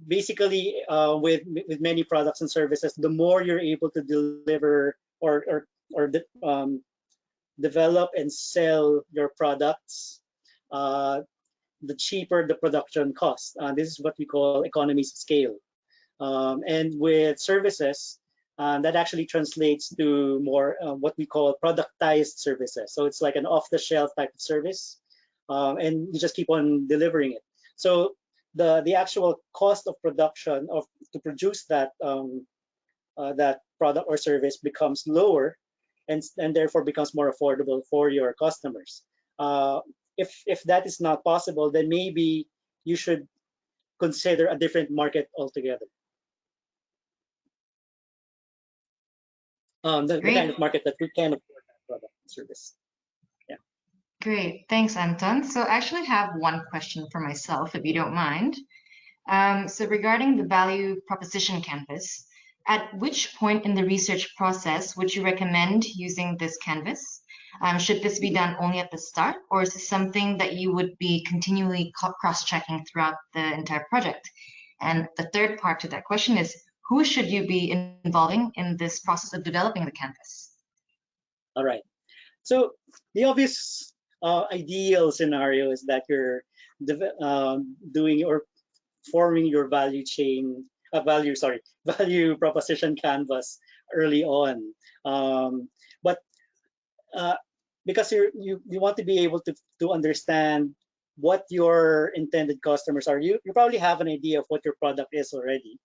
Basically, with many products and services, the more you're able to deliver or develop and sell your products, the cheaper the production cost. This is what we call economies of scale. And with services, that actually translates to more what we call productized services. So it's like an off-the-shelf type of service, and you just keep on delivering it. So the actual cost of production to produce that that product or service becomes lower, and therefore becomes more affordable for your customers. If that is not possible, then maybe you should consider a different market altogether. The kind of market that we can afford that product and service. Yeah. Great, thanks, Anton. So I actually have one question for myself, if you don't mind. So regarding the value proposition canvas, at which point in the research process would you recommend using this canvas? Should this be done only at the start, or is this something that you would be continually cross-checking throughout the entire project? And the third part to that question is, who should you be involving in this process of developing the canvas? All right. So the obvious ideal scenario is that you're doing or forming your value chain, value proposition canvas early on. But because you want to be able to understand what your intended customers are, you probably have an idea of what your product is already,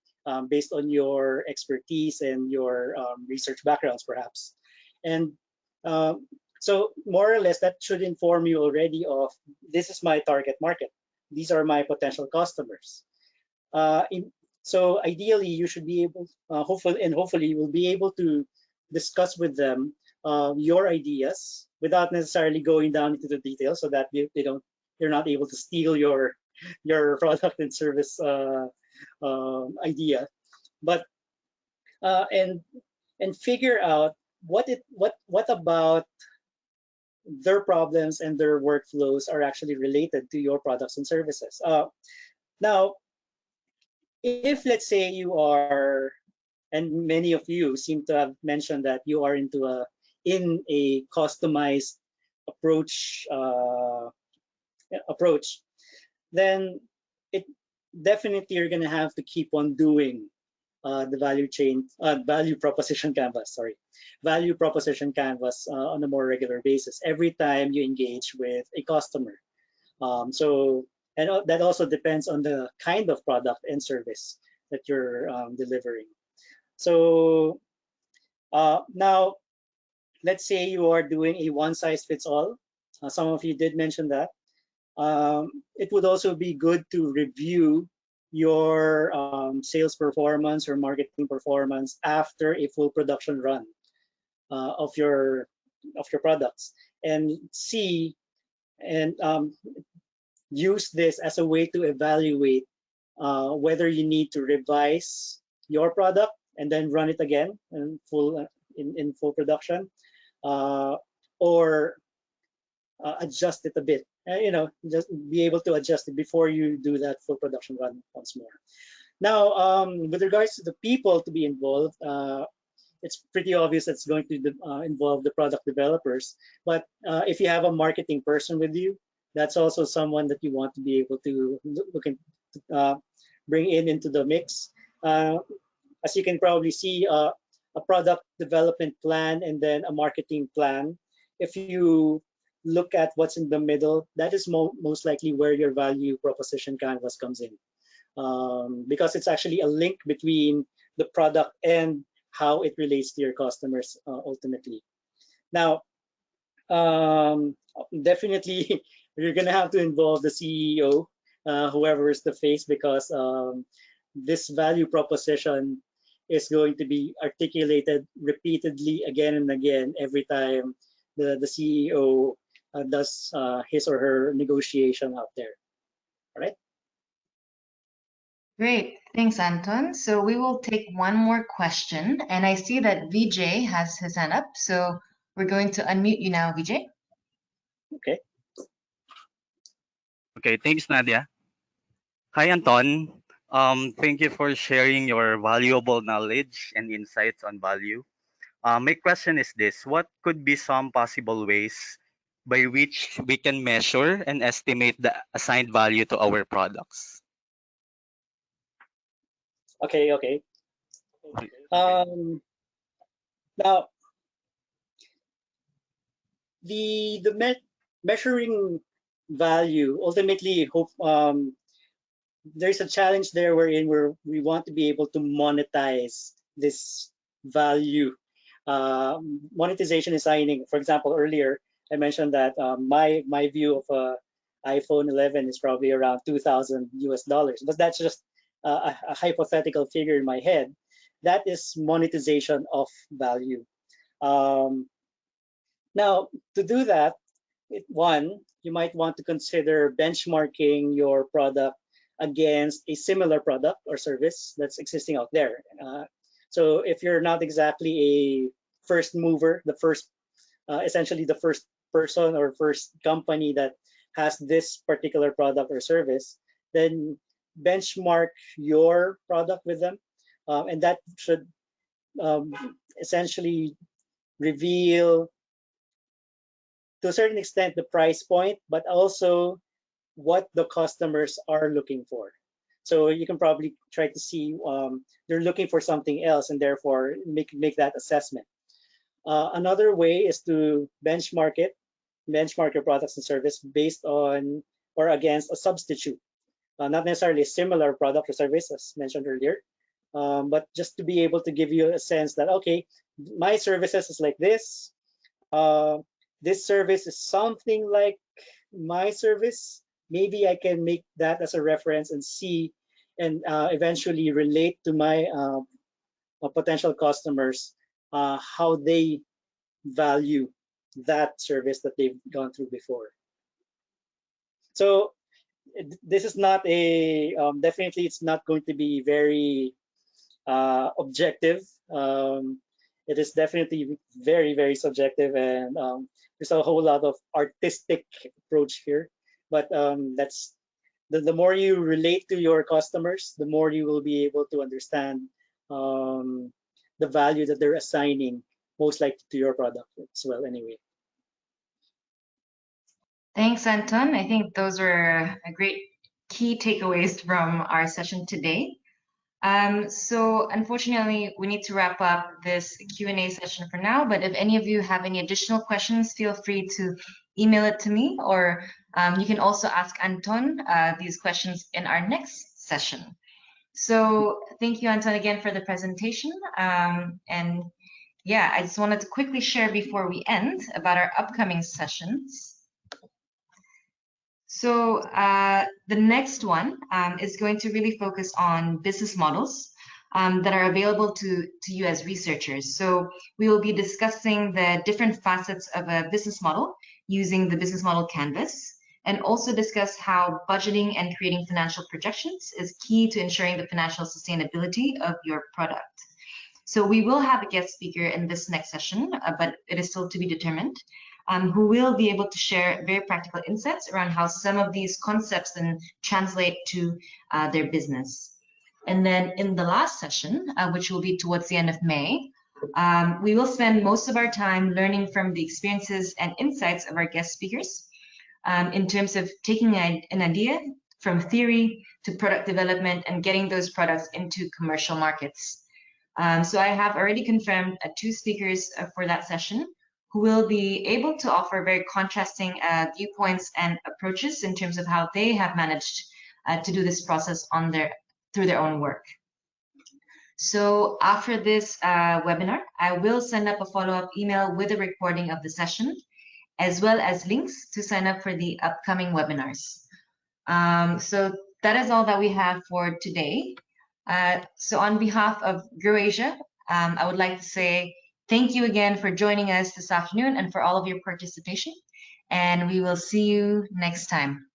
based on your expertise and your research backgrounds, perhaps. And so more or less, that should inform you already of, this is my target market. These are my potential customers. So ideally, you should be able, hopefully, you will be able to discuss with them your ideas without necessarily going down into the details, so that you're not able to steal your product and service idea, but and figure out what about their problems and their workflows are actually related to your products and services. Now, if let's say you are, and many of you seem to have mentioned that you are in a customized approach, then it definitely, you're going to have to keep on doing the value proposition canvas on a more regular basis every time you engage with a customer. And that also depends on the kind of product and service that you're delivering. So now, let's say you are doing a one-size-fits-all. Some of you did mention that. It would also be good to review your sales performance or marketing performance after a full production run of your products, and see and use this as a way to evaluate whether you need to revise your product and then run it again in full production, or adjust it a bit. Just be able to adjust it before you do that full production run once more. Now, with regards to the people to be involved, it's pretty obvious it's going to involve the product developers. But if you have a marketing person with you, that's also someone that you want to be able to bring into the mix. As you can probably see, a product development plan and then a marketing plan. If you look at what's in the middle, that is most likely where your value proposition canvas comes in, because it's actually a link between the product and how it relates to your customers ultimately. Now, definitely you're gonna have to involve the CEO, whoever is the face, because this value proposition is going to be articulated repeatedly again and again every time the CEO does his or her negotiation out there. All right. Great, thanks, Anton. So we will take one more question, and I see that Vijay has his hand up, so we're going to unmute you now, Vijay. Okay. Okay, thanks, Nadia. Hi, Anton. Thank you for sharing your valuable knowledge and insights on value. My question is this: what could be some possible ways by which we can measure and estimate the assigned value to our products? Okay. Now, the measuring value, ultimately, there's a challenge there wherein we want to be able to monetize this value. Monetization is signing. For example, earlier I mentioned that my view of iPhone 11 is probably around $2,000 US, but that's just a hypothetical figure in my head. That is monetization of value. Now, to do that, one, you might want to consider benchmarking your product against a similar product or service that's existing out there. So if you're not exactly a first mover, the first, essentially the first person or first company that has this particular product or service, then benchmark your product with them, and that should essentially reveal to a certain extent the price point, but also what the customers are looking for. So you can probably try to see they're looking for something else, and therefore make that assessment. Another way is to benchmark your products and service based on or against a substitute, not necessarily a similar product or service as mentioned earlier, but just to be able to give you a sense that, okay, my services is like this. This service is something like my service. Maybe I can make that as a reference and see and eventually relate to my potential customers how they value that service that they've gone through before. So this is not a definitely it's not going to be very objective. It is definitely very, very subjective, and there's a whole lot of artistic approach here. But that's the more you relate to your customers, the more you will be able to understand the value that they're assigning, most likely to your product as well. Anyway. Thanks, Anton. I think those are a great key takeaways from our session today. So unfortunately, we need to wrap up this Q&A session for now, but if any of you have any additional questions, feel free to email it to me, or you can also ask Anton these questions in our next session. So thank you, Anton, again for the presentation. And yeah, I just wanted to quickly share before we end about our upcoming sessions. So the next one is going to really focus on business models that are available to you as researchers. So we will be discussing the different facets of a business model using the business model canvas, and also discuss how budgeting and creating financial projections is key to ensuring the financial sustainability of your product. So we will have a guest speaker in this next session, but it is still to be determined. Who will be able to share very practical insights around how some of these concepts then translate to their business. And then in the last session, which will be towards the end of May, we will spend most of our time learning from the experiences and insights of our guest speakers in terms of taking an idea from theory to product development and getting those products into commercial markets. So I have already confirmed 2 speakers for that session, who will be able to offer very contrasting viewpoints and approaches in terms of how they have managed to do this process through their own work. So after this webinar, I will send up a follow-up email with a recording of the session, as well as links to sign up for the upcoming webinars. So that is all that we have for today. So on behalf of Grow Asia, I would like to say thank you again for joining us this afternoon and for all of your participation. And we will see you next time.